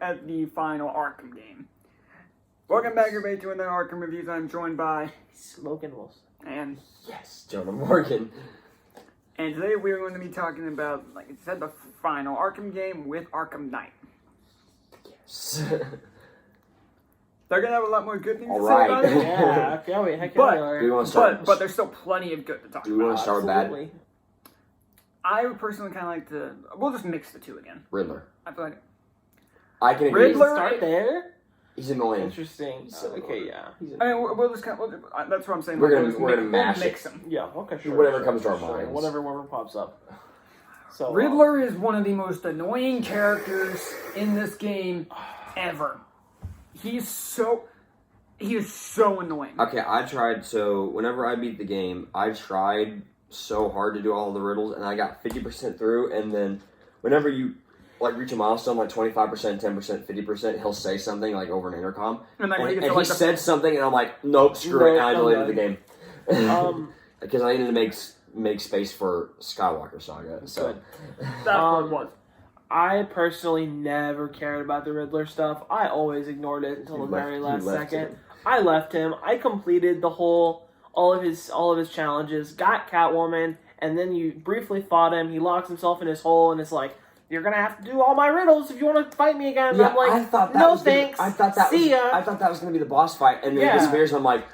at the final Arkham game. Welcome back, everybody, to another Arkham Reviews. I'm joined by Logan Wilson. And Jonah Morgan. And today we're going to be talking about, like it said, the final Arkham game with Arkham Knight. Yes. They're going to have a lot more good things to say Alright. about it. Yeah, okay, wait, heck But- yeah. Do we want to start? But there's still plenty of good to talk Do we want about. to start with bad? Absolutely. I would personally kind of like to... We'll just mix the two again. Riddler. I feel like... I can agree. Riddler- Start there? He's annoying. Interesting. So Okay, yeah. He's I mean, we'll just kind of... that's what I'm saying. We're We'll gonna- just we're gonna mash mix it. them. Yeah, okay, sure. Whatever comes to our minds. Whatever pops up. So, Riddler is one of the most annoying characters in this game ever. He is so annoying. Okay, so whenever I beat the game, I tried so hard to do all the riddles, and I got 50% through, and then whenever you, reach a milestone, 25%, 10%, 50%, he'll say something, over an intercom, And, like, when and you get to, he said something, and I'm like, nope, screw it, and I deleted the game. Because I needed to make space for Skywalker Saga, so. Good. That's what it was. I personally never cared about the Riddler stuff. I always ignored it until the very last second. Him. I left him. I completed all of his challenges, got Catwoman, and then you briefly fought him. He locks himself in his hole, and it's like, you're gonna have to do all my riddles if you want to fight me again. And Yeah, I'm like, I thought that no was thanks. I thought that See ya. I thought that was gonna be the boss fight, and then Yeah. he disappears, and I'm like,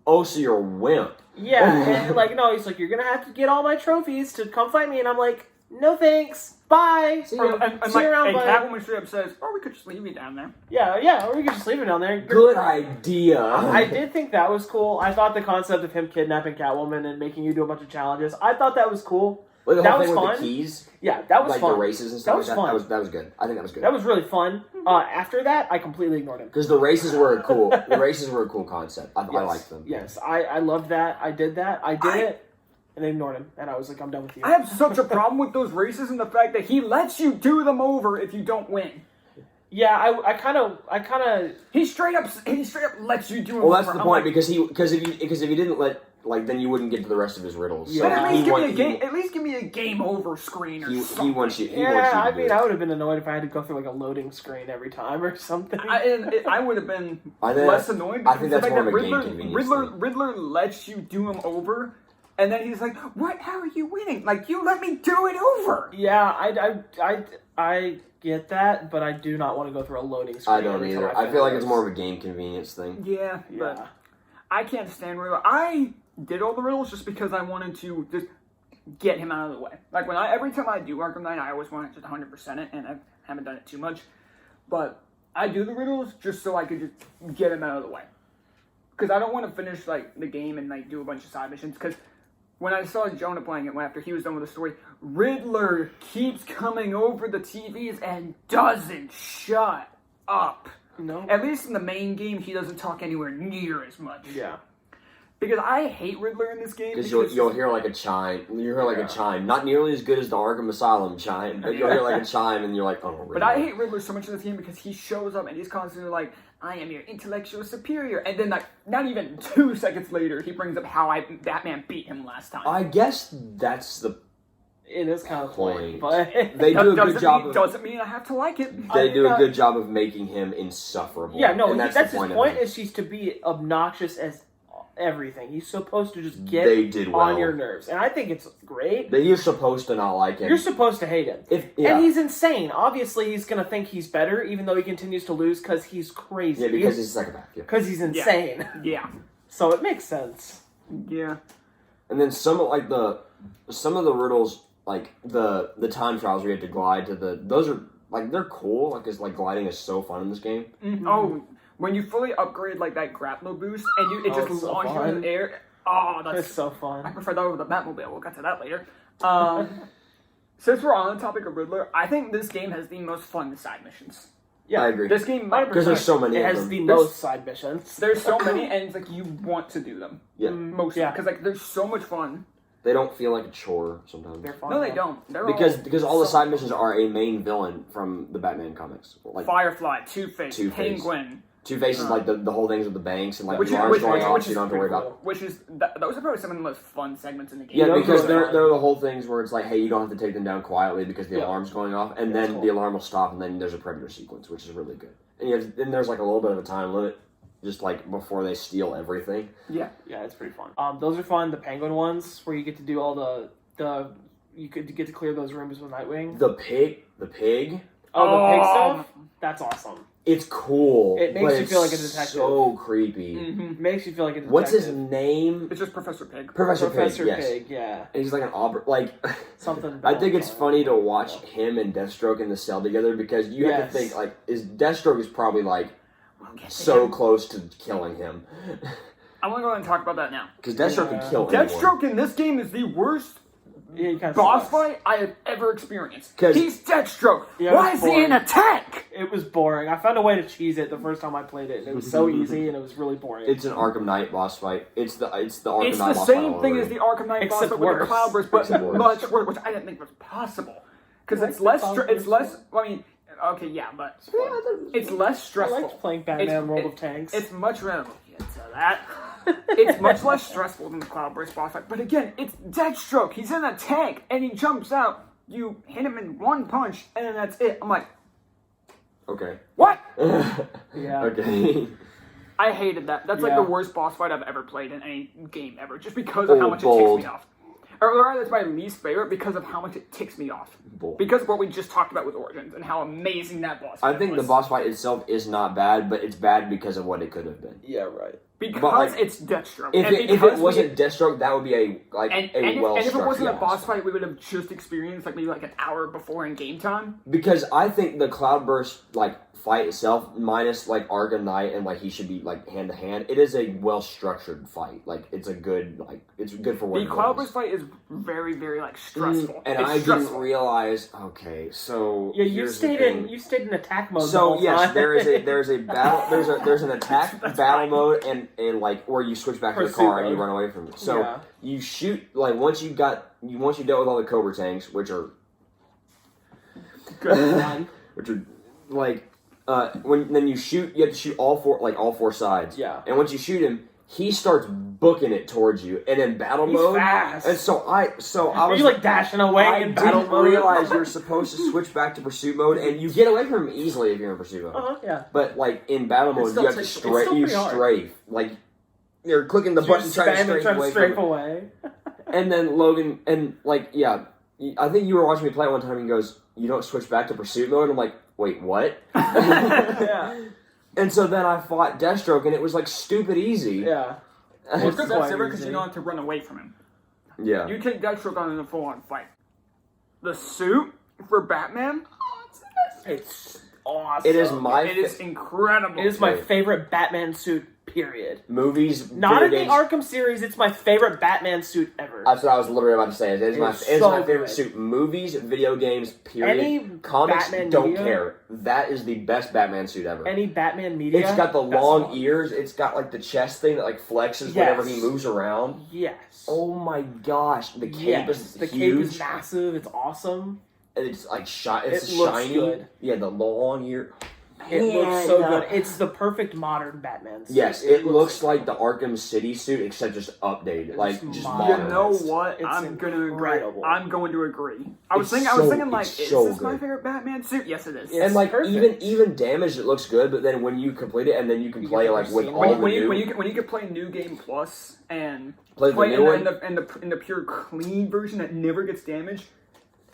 oh, so you're a wimp. Yeah, and no, he's like, you're gonna have to get all my trophies to come fight me, and I'm like, no thanks, bye. See Or- ya. and See you around, and bud. Catwoman straight up says, "Or we could just leave you down there." Yeah, or we could just leave him down there. Good idea. I did think that was cool. I thought the concept of him kidnapping Catwoman and making you do a bunch of challenges, I thought that was cool. Like the that whole was thing with fun. the keys, Yeah, that was fun. the races and stuff That was like that. fun. That was good. I think that was good. That was really fun. After that, I completely ignored him. Because the races were cool. The races were a cool concept. I liked them. Yes, I loved that. I did that. I did it, and I ignored him. And I was like, I'm done with you. I have such a problem with those races and the fact that he lets you do them over if you don't win. Yeah, I kind of. He straight up lets you do them Well, over. that's the I'm point. like, because if you didn't let then you wouldn't get to the rest of his riddles. Yeah. but So at least he at least give me a game over screen or He something. wants you. He Yeah, wants you to I do mean, it. I would have been annoyed if I had to go through a loading screen every time or something. I would have been I think less that's- annoyed. I think because that's the fact more of a that game convenience thing. Riddler lets you do him over, and then he's like, "What? How are you winning? Like you let me do it over." Yeah, I get that, but I do not want to go through a loading screen. I don't every either. time I feel like it's finish. more of a game convenience thing. Yeah, Yeah. but I can't stand Riddler. I did all the riddles just because I wanted to just get him out of the way. Like every time I do Arkham Knight, I always want to just 100% it, and I haven't done it too much. But I do the riddles just so I could just get him out of the way. Because I don't want to finish the game and do a bunch of side missions. Because when I saw Jonah playing it after he was done with the story, Riddler keeps coming over the TVs and doesn't shut up. No. At least in the main game, he doesn't talk anywhere near as much. Yeah. Because I hate Riddler in this game. Because you'll hear a chime. You hear a chime. Not nearly as good as the Arkham Asylum chime, but you'll hear a chime and you're like, oh, Riddler. But I hate Riddler so much in this game because he shows up and he's constantly like, I am your intellectual superior. And then not even 2 seconds later, he brings up how Batman beat him last time. I guess that's the It is kind of point. but They do a good job. Doesn't mean I have to like it. They do a good job of making him insufferable. yeah, no, and that's the his point. point Of it. is he's to be obnoxious as everything. He's supposed to just get They did well. on your nerves, and I think it's great. You're supposed to not like him. You're supposed to hate him. Yeah. And he's insane. Obviously, he's going to think he's better, even though he continues to lose because he's crazy. Yeah, because he's a psychopath. Yeah. Because he's insane. Yeah. So it makes sense. Yeah. And then some of the riddles, the time trials where you have to glide to those are they're cool. Because gliding is so fun in this game. Mm-hmm. Oh, when you fully upgrade that grapple boost and it just it's so launches you in fun. the air. Oh, that's It's so I fun. prefer that over the Batmobile. We'll get to that later. Since we're on the topic of Riddler, I think this game has the most fun side missions. Yeah, I agree. This game, 'Cause there's so many It of has them. the There's- most side missions. there's so many, and it's you want to do them. Yeah. Most Yeah. because there's so much fun. They don't feel like a chore sometimes. They're fun. No, they though. don't. They're Because all the so- side missions are a main villain from the Batman comics. Firefly, Two-Face, Two-Face. Penguin, Two-Face is like the whole things with the banks and like Which the is- alarms which- going which- off, which so you is don't have to worry pretty about. Which is those are probably some of the most fun segments in the game. Yeah, those because are they're fun. the whole things where it's like, hey, you don't have to take them down quietly because the alarm's going off, and That's then cool. the alarm will stop, and then there's a predator sequence, which is really good. And then there's like a little bit of a time limit, just like before they steal everything. Yeah. Yeah, it's pretty fun. Those are fun. The penguin ones where you get to do all the you could get to clear those rooms with Nightwing. The pig. Oh, the pig Oh. stuff. That's awesome. It's cool. It makes but you feel it's like a detective. So creepy. It makes you feel like a detective. What's his name? It's just Professor Pig. Professor Professor Pig. Yes. Pig, yeah. And he's like an auburn. Like Something. I think it's funny to watch him and Deathstroke in the cell together because you have to think like Deathstroke is probably like so close to killing him. I want to go ahead and talk about that now. Because Deathstroke could kill anyone. Deathstroke in this game is the worst Yeah, he kinda boss sucks. fight I have ever experienced. 'Cause- He's Deathstroke. Yeah, Why it's is he in boring. a tank? It was boring. I found a way to cheese it the first time I played it, and it was so easy, and it was really boring. It's an Arkham Knight boss fight. It's the Arkham It's Knight the boss fight. same all thing over as the again. Arkham Knight boss Except fight with the worse. Cloudburst, but Except worse. much worse, which I didn't think was possible. Because I it's like less. the It's Cloudburst. less. I mean, okay, yeah, but it's less I stressful. liked playing Batman World of Tanks. It's much better. Get to that. It's much less stressful than the Cloudburst boss fight. But again, it's Deathstroke. He's in a tank and he jumps out. You hit him in one punch and then that's it. I'm like, Okay. what? yeah. Okay. I hated that. That's like Yeah. the worst boss fight I've ever played in any game ever, just because of how Oh, much it bold. ticks me off. Or that's my least favorite because of how much it ticks me off. Bold. Because of what we just talked about with Origins and how amazing that boss fight I think was. the boss fight itself is not bad, but it's bad because of what it could have been. Yeah, right. Because like, it's Deathstroke. If and it because wasn't Deathstroke, that would be a well and if it wasn't a structured boss fight, we would have just experienced like maybe like an hour before in game time. Because I think the Cloudburst like fight itself, minus like Arkham Knight and like he should be like hand to hand, it is a well structured fight. Like it's good for what The it Cloudburst is. fight is very, very like stressful. And it's I stressful. didn't realize. Okay, so Yeah, you here's the stayed thing. in attack mode. the So whole yes, time. there's a battle there's an attack battle mode and like where you switch back to the Pursuit car and you mode. run away from it. So Yeah. you shoot like once you dealt with all the Cobra tanks, which are Good. like then you have to shoot all four sides. Yeah. And once you shoot him, he starts booking it towards you, and in battle He's mode, fast. and so I Are was you like dashing away I in battle didn't mode? realize you're supposed to switch back to pursuit mode, and you get away from him easily if you're in pursuit mode. Uh-huh, yeah. But like in battle It mode, still you have to takes- it's still pretty hard. strafe. Like you're clicking the So you're button trying to spamming, strafe away strafe from it. away. And then Logan and like I think you were watching me play it one time, and he goes, "You don't switch back to pursuit mode." I'm like, "Wait, what?" Yeah. And so then I fought Deathstroke, and it was like stupid easy. Yeah. Well, it's It's because quite because easy. you don't have to run away from him. Yeah. You take Deathstroke on in a full-on fight. The suit for Batman, It's awesome. It is my it is incredible. It is my favorite Batman suit, period. movies. Not in video the games. Arkham series, it's my favorite Batman suit ever. That's what I was literally about to say. It is my It's it is so my favorite good. suit. Movies, video games, period. Any Comics Batman don't media- care. That is the best Batman suit ever. Any Batman media? It's got the that's long awesome. ears. It's got like the chest thing that like flexes whenever he Yes. moves around. Yes. Oh my gosh, the cape yes. is The huge. cape is massive. It's awesome. And it's like it's It looks shiny. good. Yeah, the long ear. It looks so Man. good. It's the perfect modern Batman suit. Yes, it looks like the Arkham City suit, except just updated, like It's just modern. You modernized. know what? It's I'm gonna incredible. agree. I'm going to agree. I was It's thinking. I so- was thinking like, it's is so this my good. favorite Batman suit? Yes, it is. It's And like perfect. even damaged, it looks good. But then when you complete it, and then you can You play get like to with see all when you, the when you new. when you can play New Game Plus and Play the new one? in the pure clean version that never gets damaged.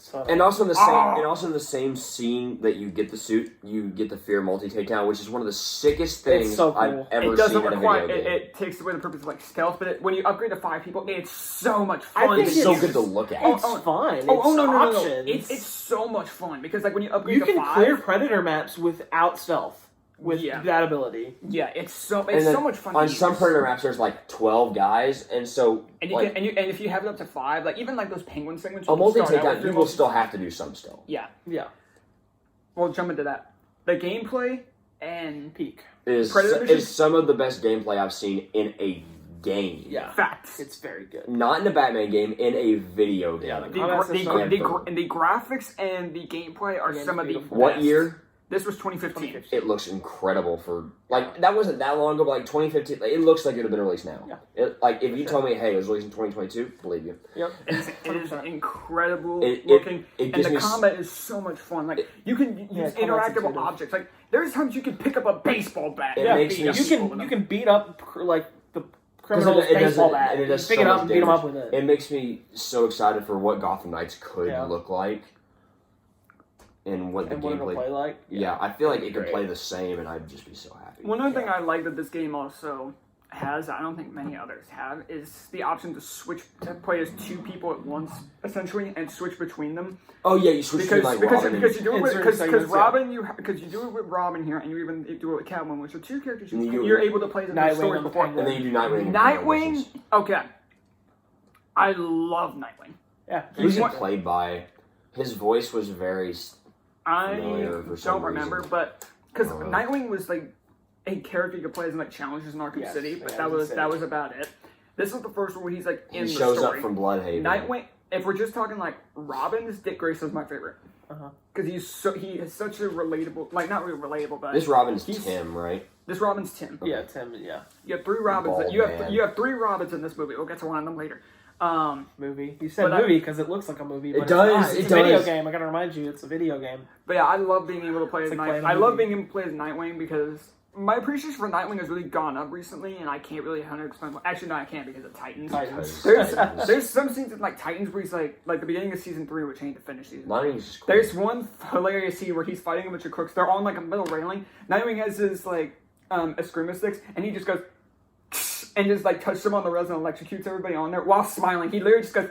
So, And also in the same, Oh. and also in the same scene that you get the suit, you get the Fear multi takedown, which is one of the sickest things so cool. I've ever It doesn't seen in a require. video game. It takes away the purpose of like stealth, but when you upgrade to 5 people, it's so much I fun. think it's so it's- good to look at. it's oh, fun. Oh, it's no. options. It's so much fun because like when you upgrade You to can 5, clear Predator maps without stealth with Yeah. that ability. yeah, it's so And then much fun. on to some use. Predator maps, there's like 12 guys, and so And you like, can, and if you have it up to 5, like even like those penguin segments, a you can multi start out takedown, with you your will multi- still have to do some still. Yeah. Yeah. We'll jump into that. The gameplay and Peak. Is Predator missions? some of the best gameplay I've seen in a game. Yeah. facts. It's very good. Not in a Batman game, in a video game. Yeah, The, Oh, that's the, so the, good. and the graphics and the gameplay are Again, some of the beautiful. What best. year? This was 2015. 2015. It looks incredible for like that wasn't that long ago, but like 2015, like, it looks like it would have been released now. Yeah. Like if you told me, hey, it was released in 2022, believe you. Yep. It is incredible It looking, it and gives the me combat is so much fun. Like you can use combat's interactable intuitive. objects. Like there's times you can pick up a baseball bat. It and makes beat me- up You people with them. can beat up like the criminal's it does baseball it- bat. and it does pick so it up much and beat him damage. up with it. It makes me so excited for what Gotham Knights could Yeah. look like, and what the And what it'll gameplay. play like. Yeah, I feel like it could Great. play the same, and I'd just be so happy. One other thing I like that this game also has, I don't think many others have, is the option to switch to play as two people at once, essentially, and switch between them. Oh yeah, you switch Because between like Robin because you do it in with certain because segments, Robin because you do it with Robin here, and you even do it with Catwoman, which are two characters And you- you're able to play them in Nightwing stories on the before. Penguin. and then you do Nightwing. Nightwing, okay. I love Nightwing. Yeah. Who's he What- played by? His voice was very. I Familiar for some don't remember, reason. but because Uh-huh. Nightwing was like a character you could play as in like challenges in Arkham Yes, City, but yeah, that I was was gonna that say. was about it. This is the first one where he's like in He the shows story. up from Bloodhaven. Nightwing. If we're just talking like Robin's, Dick Grayson's my favorite Uh-huh. because he is such a relatable, like not really relatable, but This Robin's he's- Tim, right? this Robin's Tim. Yeah, Tim. Yeah. You have three Robins. Bald You man. have three Robins in this movie. We'll get to one of them later. Movie. You said But movie because it looks like a movie. But It does, It's, not. it It's a video does. game. I gotta remind you, it's a video game. But yeah, I love being able to play as It's like playing a I love movie. being able to play as Nightwing because my appreciation for Nightwing has really gone up recently, and I can't really 100% explain. Actually, no, I can't because of Titans. Titans. There's some scenes in like Titans where he's like the beginning of season 3, which ain't to finish season. Nightwing's just cool. There's one hilarious scene where he's fighting a bunch of crooks. They're on like a metal railing. Nightwing has his like eskrima sticks, and he just goes and just like touches them on the rails and electrocutes everybody on there while smiling. He literally just goes.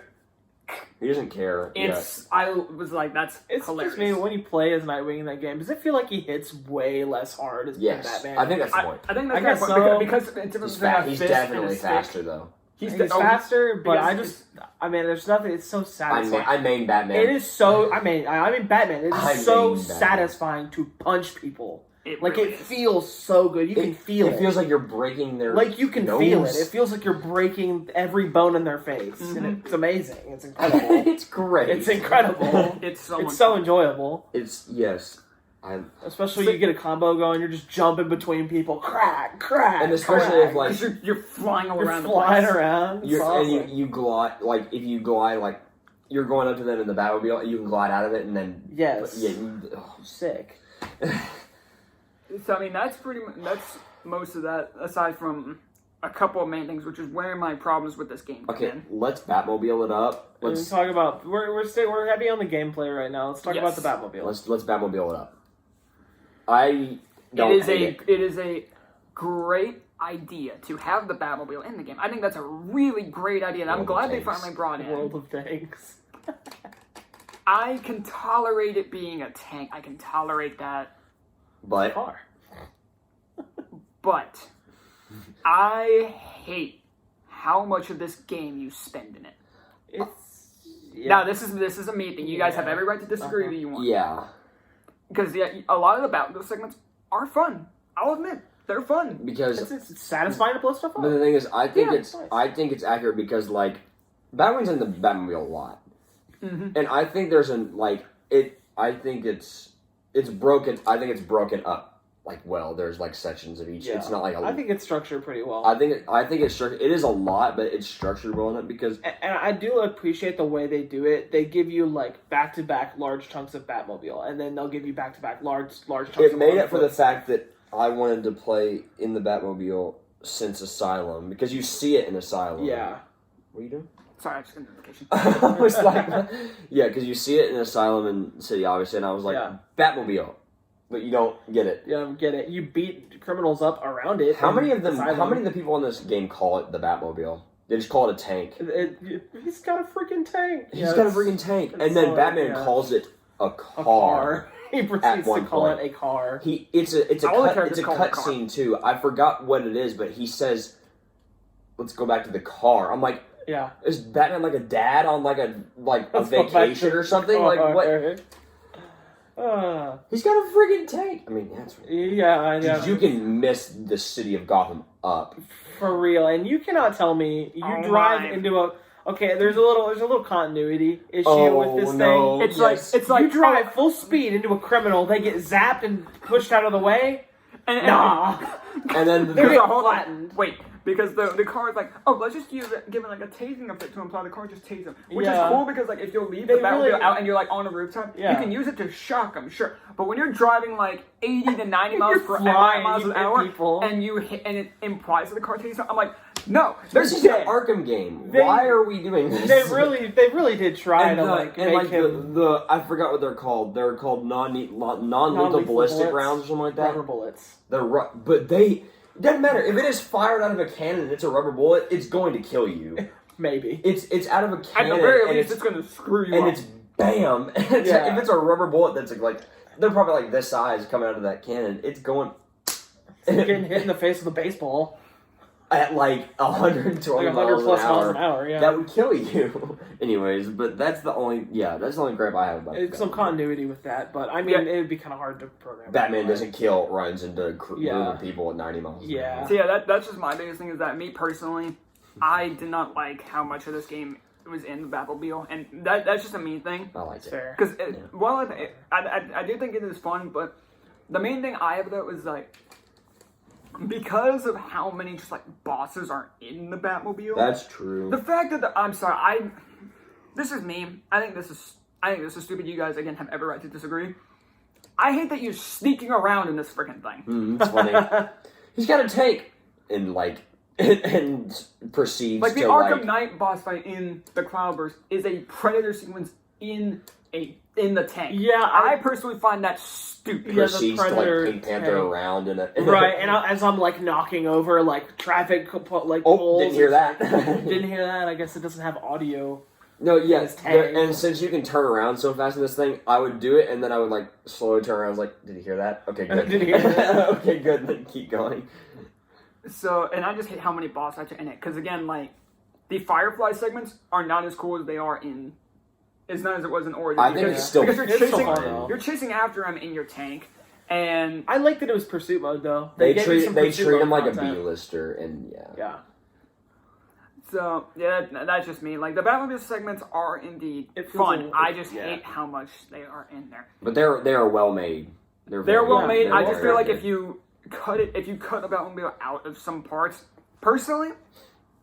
He doesn't care. It's. I was like, that's It's hilarious. just me when you play as Nightwing in that game. Does it feel like he hits way less hard as Yes, Batman? I think that's the point. I think I that's guess the so. point because it's He's, a he's fist and definitely a stick. faster though. he's oh, faster, but because I mean, there's nothing. It's so satisfying. I main Batman. It is so. I mean, Batman. It I is so mean Batman. satisfying to punch people. It Like really it is. feels so good. You can feel it. It feels like you're breaking their. Like you can nose. feel it. It feels like you're breaking every bone in their face, and it's amazing. It's incredible. It's great. It's incredible. It's so It's much so fun. enjoyable. It's yes. I Especially you get a combo going, you're just jumping between people, crack, crack, And especially crack. if, like, 'Cause you're flying all you're around flying the place. around. It's you're awesome. and you glide like if you glide like you're going up to them in the Batmobile, you can glide out of it and then Yes. yeah. Oh. Sick. So I mean, that's most of that. Aside from a couple of main things, which is where my problems with this game come Okay, in. let's Batmobile it up. Let's Let's talk about we're heavy on the gameplay right now. Let's talk Yes. about the Batmobile. let's Batmobile it up. I don't hate It is a great idea to have the Batmobile in the game. I think that's a really great idea, and I'm World glad of they Tanks. finally brought it in. World of Tanks. I can tolerate it being a tank. I can tolerate that. But Car. But I hate how much of this game you spend in it. It's Now this is a me thing. You guys have Yeah. every right to disagree if you want. yeah, Because a lot of the Batmobile segments are fun. I'll admit they're fun. because it's satisfying to blow stuff up. but the thing is, I think Yeah, it's nice. I think it's accurate because like Batwing's in the Batmobile a lot, Mhm. and I think there's an like it. I think it's broken. I think it's broken up like well. There's like sections of each. Yeah. It's not like a. I think it's structured pretty well. I think it's structured. It is a lot, but it's structured well enough because And I do appreciate the way they do it. They give you like back-to-back large chunks of Batmobile, and then they'll give you back-to-back large chunks. it of made up for the Batmobile. fact that I wanted to play in the Batmobile since Asylum because you see it in Asylum. Yeah, What are you doing? Sorry, I just got a notification. I was like, yeah, because you see it in Asylum and City, obviously, and I was like, Yeah. Batmobile, but you don't get it. yeah, get it. You beat criminals up around it. How in many of them? Asylum. How many of the people in this game call it the Batmobile? They just call it a tank. He's got a freaking tank. He's got a freaking tank, it's and then so- Batman yeah. calls it a A car. car. He proceeds to one call point. it a car. It's a All the cut, characters it's a call it a cut car. scene too. I forgot what it is, but he says, "Let's go back to the car." I'm like, Yeah. is Batman like a dad on like a Let's go back to vacation or something? Like what? He's got a friggin' tank. I mean, that's Yeah. you can miss the city of Gotham up. For real. And you cannot tell me you Oh drive my. into a Okay, there's a little continuity issue with this no. thing. It's like You drive full speed into a criminal, they get zapped and pushed out of the way. Nah. And then They're getting hold on. flattened. Wait, because the car is like, oh, let's just give it like a tasing effect to imply the car just tase them, which is Yeah. cool because like if you'll leave They the Batmobile really- out and you're like on a rooftop, Yeah. you can use it to shock them, sure. But when you're driving like 80 to 90 miles You're per flying, miles you an hit hour, people. and you hit, and it implies that the car tastes them, I'm like, no, they're this is an dead. Arkham game. They- Why are we doing this? They really did try to and make like him the I forgot what they're called. They're called non-lethal ballistic bullets, rounds or something like that. rubber bullets. But they doesn't matter if it is fired out of a cannon and it's a rubber bullet. It's going to kill you. Maybe. It's out of a At cannon the very and least, it's going to screw you and up. it's bam. Yeah. If it's a rubber bullet that's like they're probably like this size coming out of that cannon. It's going Getting hit in the face with a baseball. at like 120 Like 100 miles plus an miles hour. an hour, yeah. That would kill you. Anyways, but that's the only gripe I have about It's some continuity with that, but I mean, Yeah. it would be kind of hard to program. Batman anyway. doesn't kill, runs into Yeah. moving people at 90 miles an Yeah. hour. So yeah, that's just my biggest thing is that me personally, I did not like how much of this game was in the Batmobile, and that's just a me thing. I like It's it. fair. Because I do think it is fun, but the main thing I have though is like because of how many just like bosses are in the Batmobile. That's true. The fact that I'm sorry, this is me. I think this is stupid. You guys again have every right to disagree. I hate that you're sneaking around in this freaking thing. It's funny. He's got a tank and like and proceeds Like the to Arkham Knight boss fight in the Cloudburst is a Predator sequence in the tank. Yeah, I personally find that stupid. Yeah, the proceeds to like Predator Pink Panther tank. around in a Right, and as I'm like knocking over like traffic, like Oh, poles. didn't hear that. Didn't hear that. I guess it doesn't have audio. No, yes, His tank. and since you can turn around so fast in this thing, I would do it, and then I would like slowly turn around. I was like, "Did you hear that? Okay, good. Did you hear that? Okay, good. Then keep going." So, and I just hate how many boss fights are in it. Because again, like, the Firefly segments are not as cool as they are in... As not as it was in Origins. I think because, it's still because it's still fun, though. you're chasing after him in your tank, and... I like that it was pursuit mode though. They gave me treat some they pursuit treat mode him like a content. B-lister, and yeah. Yeah. So, yeah, that's just me. Like, the Batmobile segments are indeed It feels fun. a little- I just yeah. hate how much they are in there. But they are well made. They're very well good. made. They're I well just feel like made. if you cut the Batmobile out of some parts, personally,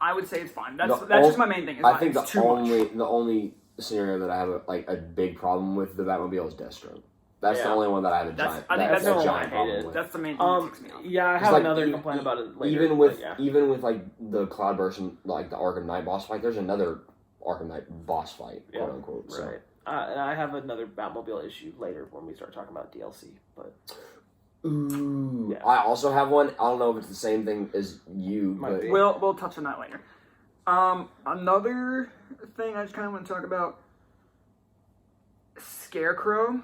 I would say it's fine. That's just my main thing. I think it's too much. the only scenario that I have a big problem with the Batmobile is Deathstroke. That's the Yeah. only one that I have a That's- giant. I think that's that's a the giant one I problem hated. with. That's the main thing that ticks me off. Yeah, I It's have like another e- complaint about it later. Even with but yeah. even with like the Cloudburst and like the Arkham Knight boss fight, there's another Arkham Knight boss fight, Yeah, quote unquote. So. Right. And I have another Batmobile issue later when we start talking about DLC. But Ooh. Yeah. I also have one. I don't know if it's the same thing as you, Might but be. We'll touch on that later. Another thing I just kind of want to talk about. Scarecrow.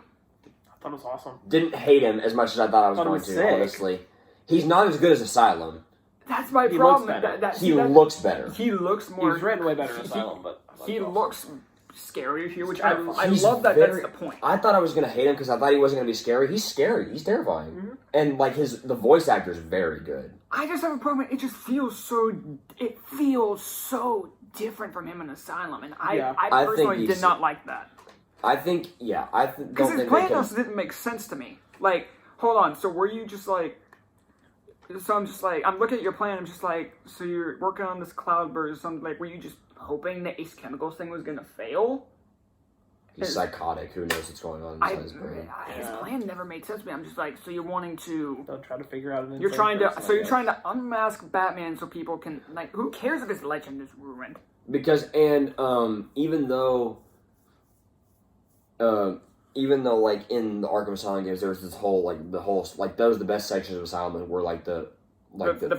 I thought it was awesome. didn't hate him as much as I thought I was Thought he going was to. sick. Honestly, he's not as good as Asylum. That's my He problem. looks better. He looks better. He looks He more. was written way better in he- Asylum, but I thought He it was looks scarier here, which I He's love that. very- That's the point. I thought I was gonna hate him because I thought he wasn't gonna be scary. He's scary. He's terrifying, Mhm. and like the voice actor is very good. I just have a problem. It just feels so. It feels so different from him in Asylum, and I Yeah. I think personally he's- did not like that I think, yeah, because don't his think plan they can. also didn't make sense to me. Like, hold on. So were you just like? So I'm just like, I'm looking at your plan. I'm just like, so you're working on this cloudburst. Something like, were you just hoping the Ace Chemicals thing was gonna fail? He's psychotic. Who knows what's going on inside his brain? His Yeah. plan never made sense to me. I'm just like, so you're wanting to. Don't try to figure out an You're insane trying to. person, So I you're guess. trying to unmask Batman so people can like. Who cares if his legend is ruined? Because even though like in the Arkham Asylum games there was this whole like those the best sections of Asylum were like the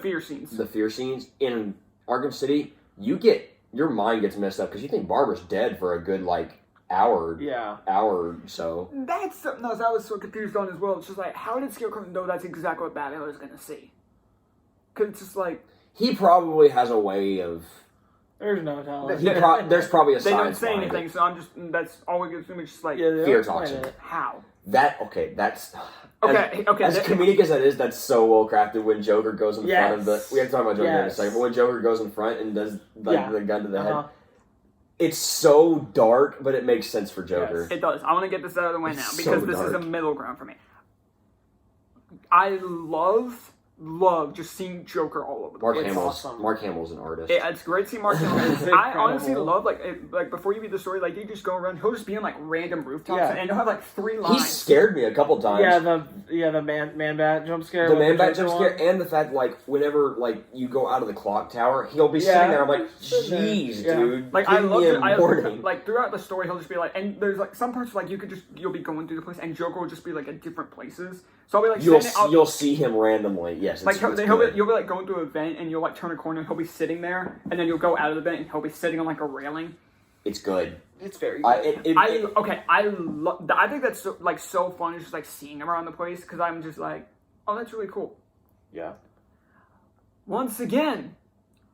fear scenes. the fear scenes. In Arkham City, your mind gets messed up because you think Barbara's dead for a good like hour Yeah. or so. That's something else I was so confused on as well. It's just like, how did Scarecrow know that's exactly what Batman was gonna see? Because it's just like He probably has a way of. There's no telling. There's probably a they don't science say behind anything, it. so I'm just that's all we can assume. It's just like Yeah, they Fear don't explain toxin. it. how. That's Okay, As comedic as that is, that's so well crafted. When Joker goes in front of the, Yes. we have to talk about Joker in a Yes. second. But when Joker goes in front and does like Yeah. the gun to the head, It's so dark, but it makes sense for Joker. Yes. It does. I want to get this out of the way now It's because so this is a dark. middle ground for me. I love just seeing Joker all over the Mark place. Hamill's awesome. Mark Hamill's an artist. It's great seeing Mark Hamill. It's I honestly incredible. love like before you read the story, like you just go around. He'll just be on like random rooftops Yeah. and he'll have like 3 He lines. scared me a couple times. the man bat jump scare. The with man bat Joker jump one. scare, and the fact like whenever like you go out of the clock tower, he'll be Yeah. sitting there. I'm like, Sitting there. jeez, Yeah. dude. Like I give love me it. a warning. Like throughout the story, he'll just be like, and there's like some parts like you'll be going through the place, and Joker will just be like at different places. So I'll be like, You'll see him randomly. Yes, like it's you'll be like going through a vent, and you'll like turn a corner, and he'll be sitting there, and then you'll go out of the vent, and he'll be sitting on like a railing. it's good. It's very good. I think that's so fun, just like seeing him around the place because I'm just like, oh, that's really cool. yeah. Once again,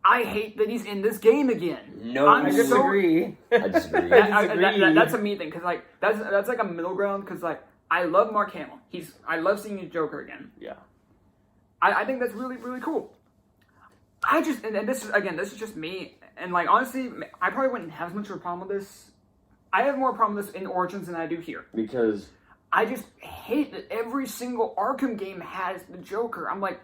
I hate that he's in this game again. No, I'm I so- disagree. I disagree. That's a me thing because like that's like a middle ground because like I love Mark Hamill. I love seeing his Joker again. Yeah. I think that's really really cool. I just and this is just me and like honestly I probably wouldn't have as much of a problem with this. I have more problem with this in Origins than I do here. Because I just hate that every single Arkham game has the Joker. I'm like,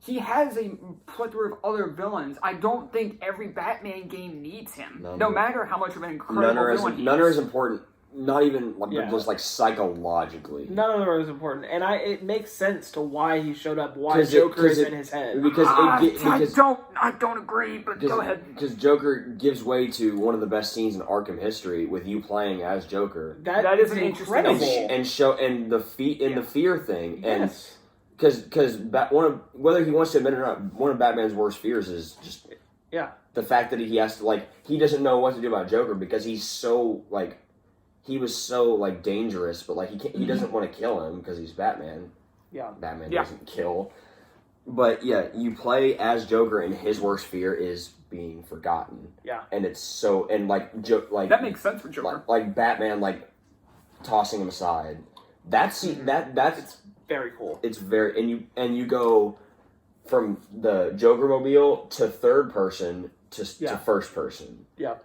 he has a plethora of other villains. I don't think every Batman game needs him. No matter how much of an incredible villain he none are is. as important. Not even like Yeah. just like psychologically. None of them are as important, and it makes sense to why he showed up. Why 'Cause Joker is it- in his head. Because I don't agree, but go ahead. Because Joker gives way to one of the best scenes in Arkham history with you playing as Joker. That is an interesting incredible. And the fear thing and Yes. because whether he wants to admit it or not, one of Batman's worst fears is just Yeah. the fact that he has to he doesn't know what to do about Joker because he's so he was so dangerous, but he doesn't want to kill him because he's Batman. Yeah. Batman Yeah. doesn't kill. But yeah, you play as Joker, and his worst fear is being forgotten. Yeah. And it's so That makes sense for Joker. like Batman tossing him aside. That's It's very cool. it's very and you go from the Joker mobile to third person to first person, Yeah.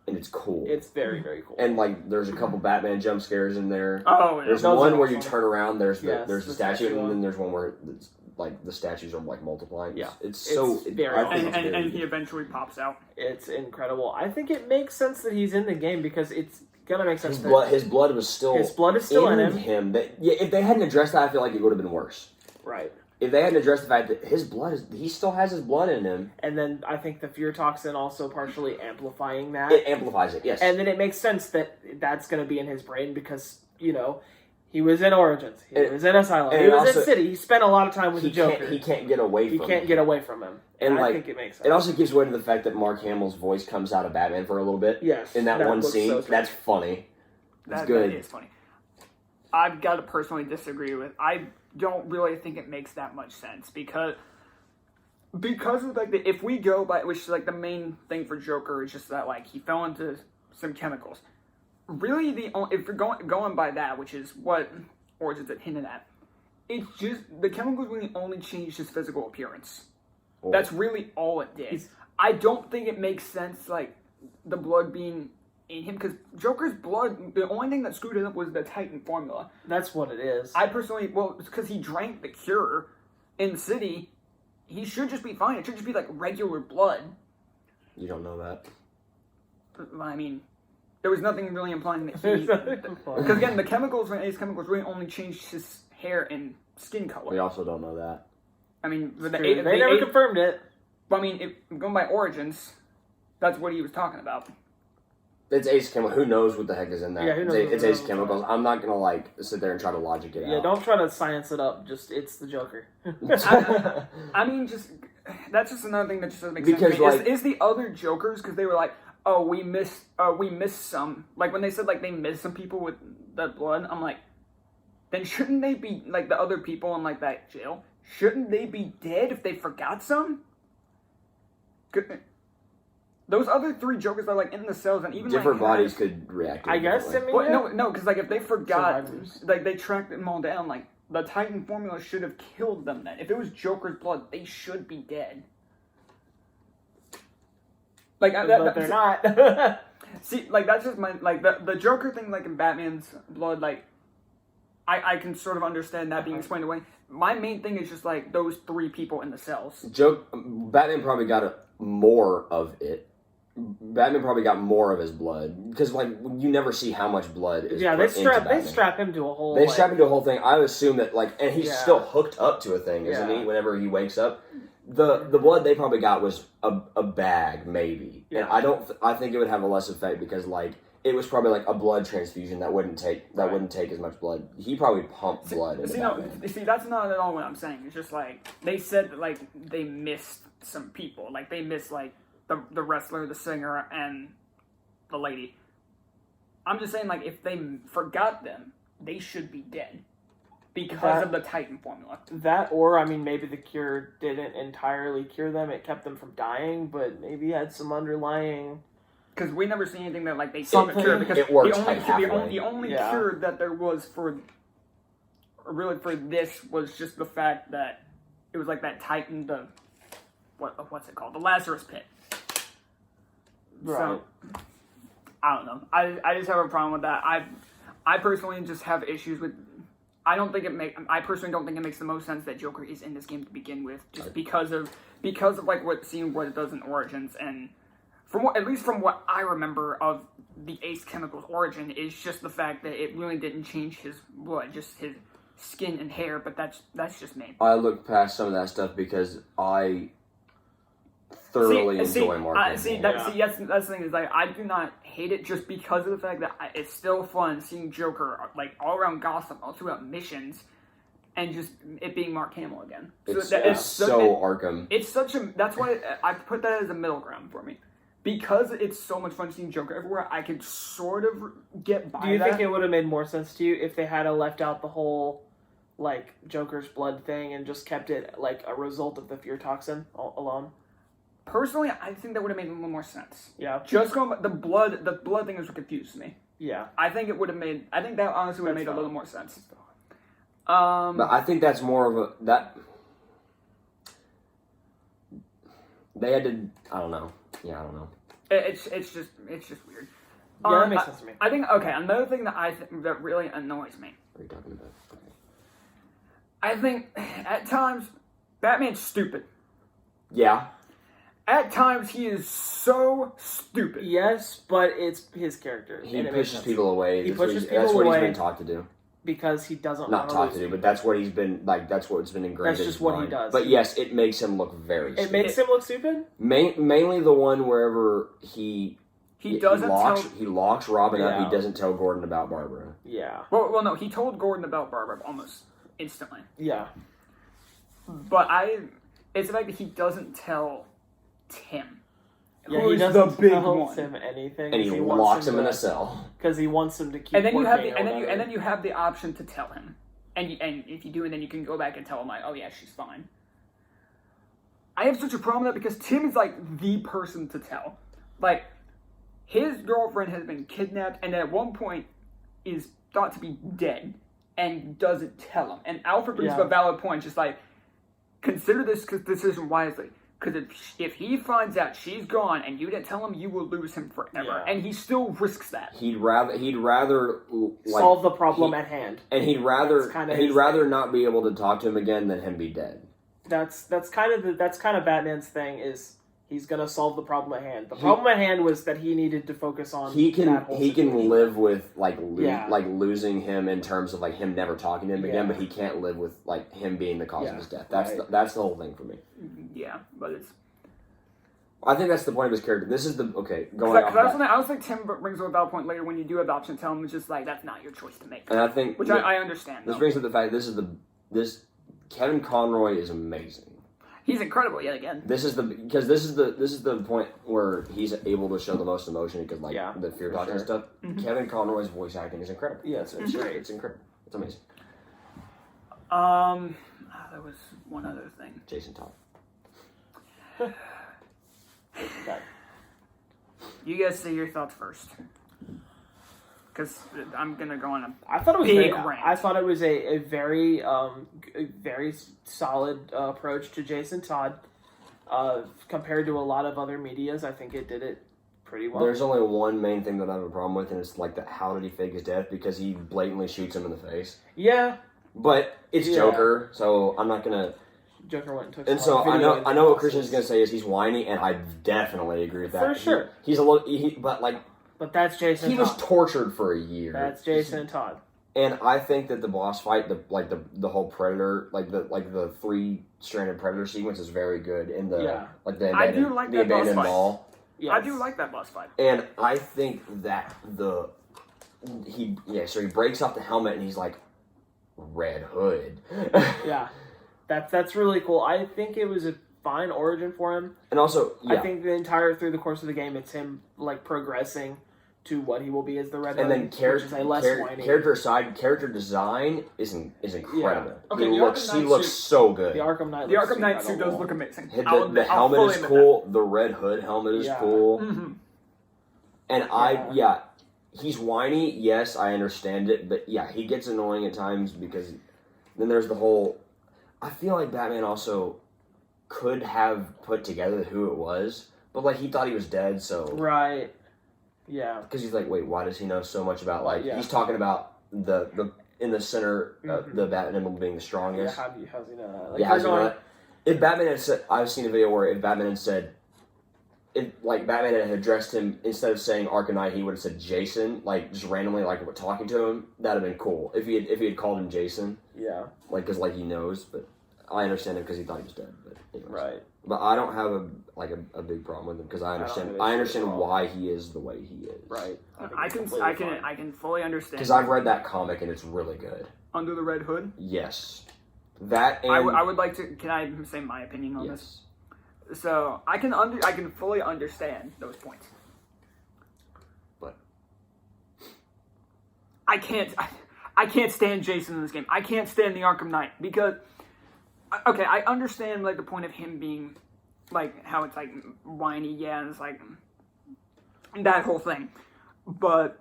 and it's cool. It's very, very cool. And there's a couple Batman jump scares in there. Oh, yeah. There's Those one are where you awesome. turn around. There's the Yes, there's the the statue, statue and one. then there's one where it's, the statues are multiplying. Yeah. It's so It's very I awesome. think it's very and he good. eventually pops out. It's incredible. I think it makes sense that he's in the game because it's gonna make sense. His blood was still His blood is still in him. If they hadn't addressed that, I feel like it would have been worse. Right. If they hadn't addressed the fact that he still has his blood in him, And then I think the fear toxin also partially amplifying that. it amplifies it. Yes, And then it makes sense that that's going to be in his brain because, he was in Origins. He was in Asylum. and He was also- in City. He spent a lot of time with he the Joker. He can't get away He from can't it. get away from him. And, I think it makes sense. It also gives way to the fact that Mark Hamill's voice comes out of Batman for a little bit. Yes, in that one looks scene, so that's funny. That good. is funny. I've got to personally disagree with. I don't really think it makes that much sense because of the fact that if we go by, which is the main thing for Joker is just that he fell into some chemicals. Really, if you're going by that, which is what Origins had hinted at, it's just the chemicals really only changed his physical appearance. Oh. That's really all it did. I don't think it makes sense the blood being in him because Joker's blood, the only thing that screwed it up was the Titan formula. That's what it is. I personally, it's because he drank the cure in the city. He should just be fine. It should just be regular blood. You don't know that. I mean, there was nothing really implying that he. Because again, the chemicals really only changed his hair and skin color. We also don't know that. I mean, They never confirmed it. But I mean, going by Origins, that's what he was talking about. It's Ace Chemicals. Who knows what the heck is in that? Yeah, who knows It's what Ace the Chemicals. I'm not gonna sit there and try to logic it Yeah, out. don't try to science it up. Just, it's the Joker. I mean, that's just another thing that just doesn't make Because, sense. To me. Is the other Jokers because they were like, oh, we missed some. When they said they missed some people with the blood, I'm like, then shouldn't they be the other people in that jail? Shouldn't they be dead if they forgot some? Those other 3 Jokers are in the cells and even Different bodies could react. I guess, differently. I mean, no, because if they forgot, Survivors. they tracked them all down. The Titan formula should have killed them. Then, if it was Joker's blood, they should be dead. Like but they're not. See, like that's just my like the Joker thing. Like in Batman's blood, like I can sort of understand that being explained away. My main thing is just like those 3 people in the cells. Batman probably got more of it. Batman probably got more of his blood because, like, you never see how much blood is. Yeah, put into Batman. they strap him to a whole. They strap him to a whole thing. I would assume that, like, and he's still hooked up to a thing, isn't he? Whenever he wakes up, the blood they probably got was a bag, maybe. Yeah. And I think it would have a less effect because, like, it was probably like a blood transfusion that wouldn't take as much blood. He probably pumped blood into Batman. See, that's not at all what I'm saying. It's just like they said that, like, they missed some people. Like they missed like the wrestler, the singer, and the lady. I'm just saying, like, if they forgot them, they should be dead because of the Titan formula. That, or I mean, maybe the cure didn't entirely cure them; it kept them from dying, but maybe had some underlying. Because we never see anything that, like, they gave a cure. Because it works the only cure that there was for this was just the fact that it was like that Titan, what's it called? The Lazarus Pit. Right. So, I don't know. I just have a problem with that. I personally just have issues with. I personally don't think it makes the most sense that Joker is in this game to begin with, just because of like what it does in Origins, and at least from what I remember of the Ace Chemical's origin is just the fact that it really didn't change his blood, just his skin and hair. But that's just me. I look past some of that stuff because I thoroughly enjoy Marvel. That's the thing is, like, I do not hate it just because of the fact that it's still fun seeing Joker, like, all around Gotham, all throughout missions, and just it being Mark Hamill again. It's Arkham. It's such a. That's why I put that as a middle ground for me. Because it's so much fun seeing Joker everywhere, I could sort of get by that. Do you think it would have made more sense to you if they had left out the whole, like, Joker's blood thing and just kept it, like, a result of the fear toxin alone? Personally, I think that would have made a little more sense. Yeah. Just going the blood thing is what confused me. Yeah. I think that honestly would have made a little more sense. But I think that's more of they had to, I don't know. Yeah, I don't know. It's just weird. Yeah, that makes sense to me. I think, okay, another thing that really annoys me. What are you talking about? Okay. I think, at times, Batman's stupid. Yeah. At times, he is so stupid. Yes, but it's his character. He pushes people away. That's what he's been taught to do. Because he doesn't Not taught to do, but that's what he's been, like, that's what's been ingrained in his mind. That's just what he does. But yes, it makes him look very stupid. It makes him look stupid? Mainly the one wherever he locks Robin up, he doesn't tell Gordon about Barbara. Yeah. Well, no, he told Gordon about Barbara almost instantly. Yeah. But it's the fact that he doesn't tell Tim. Yeah, he doesn't tell Tim anything. And he locks him in a cell. Because he wants him to keep and then working. And then you have the option to tell him. And if you do it, then you can go back and tell him, like, oh yeah, she's fine. I have such a problem with that because Tim is, like, the person to tell. Like, his girlfriend has been kidnapped and at one point is thought to be dead and doesn't tell him. And Alfred brings up a valid point, just like, consider this decision wisely. Because if he finds out she's gone and you didn't tell him, you will lose him forever. Yeah. And he still risks that. He'd rather like, solve the problem at hand. And he'd rather not be able to talk to him again than him be dead. That's kind of Batman's thing is he's gonna solve the problem at hand. The problem at hand was that he needed to focus on he can live with like losing him in terms of like him never talking to him again, but he can't live with like him being the cause of his death. That's the whole thing for me. Yeah, but it's. I think that's the point of his character. This is the I was like Tim brings up a valid point later when you do have the option to tell him it's just like that's not your choice to make. And I think I understand. This brings up the fact this Kevin Conroy is amazing. He's incredible yet again. This is the point where he's able to show the most emotion because the fear talk and stuff. Mm-hmm. Kevin Conroy's voice acting is incredible. Yeah, it's great. It's incredible. It's amazing. There was one other thing. Jason Todd. You guys say your thoughts first. Because I'm gonna go on a I thought it was big rant. I thought it was a very solid approach to Jason Todd. Compared to a lot of other medias, I think it did it pretty well. There's only one main thing that I have a problem with, and it's like that. How did he fake his death? Because he blatantly shoots him in the face. Yeah, but it's Joker, so I'm not gonna. Joker went and took. And so I know what Christian's gonna say is he's whiny, and I definitely agree with that. For sure, he's a little, but that's Jason. He was tortured for a year. That's Jason and Todd. And I think that the boss fight, the whole Predator, the 3-stranded Predator sequence is very good in the abandoned mall. Yes. I do like that boss fight. And I think that he breaks off the helmet and he's like Red Hood. Yeah, that's really cool. I think it was a fine origin for him. And also, I think through the course of the game, it's him like progressing to what he will be as the Red Hood. And then character design is incredible. Yeah. Okay, he looks so good. The Arkham Knight suit does look amazing. The helmet is cool. The Red Hood helmet is cool. Mm-hmm. And he's whiny. Yes, I understand it, but he gets annoying at times because then there's the whole. I feel like Batman also could have put together who it was, but like he thought he was dead, so right. Yeah, because he's like, wait, why does he know so much about he's talking about the in the center, the Batman emblem being the strongest. Yeah, how's he know that? How's he know that? If Batman had said, I've seen a video where if Batman had said, Batman had addressed him instead of saying Arkham Knight, he would have said Jason, just randomly, talking to him. That'd have been cool if he had called him Jason. Yeah, because he knows, but I understand it because he thought he was dead. But anyways. Right. But I don't have a big problem with him because I understand why he is the way he is. Right. I can fully understand. Because I've read that comic and it's really good. Under the Red Hood? Yes. That and I would like to. Can I say my opinion on this? So I can fully understand those points. But I can't stand Jason in this game. I can't stand the Arkham Knight because. Okay, I understand the point of him being how it's whiny, and it's that whole thing. But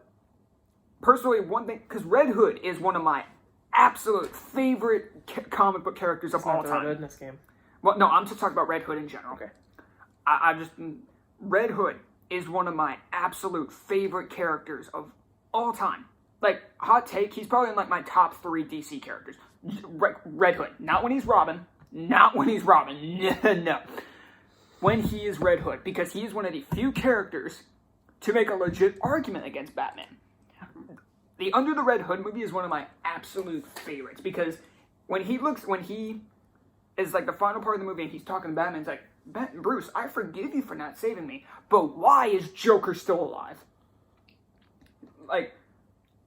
personally, one thing, because Red Hood is one of my absolute favorite comic book characters of all time. Red Hood in this game. Well, no, I'm just talking about Red Hood in general. Okay. Red Hood is one of my absolute favorite characters of all time. Hot take, he's probably in my top 3 DC characters. Red Hood. Not when he's Robin. No. When he is Red Hood. Because he is one of the few characters to make a legit argument against Batman. The Under the Red Hood movie is one of my absolute favorites. Because when he is the final part of the movie and he's talking to Batman, it's Bruce, I forgive you for not saving me. But why is Joker still alive?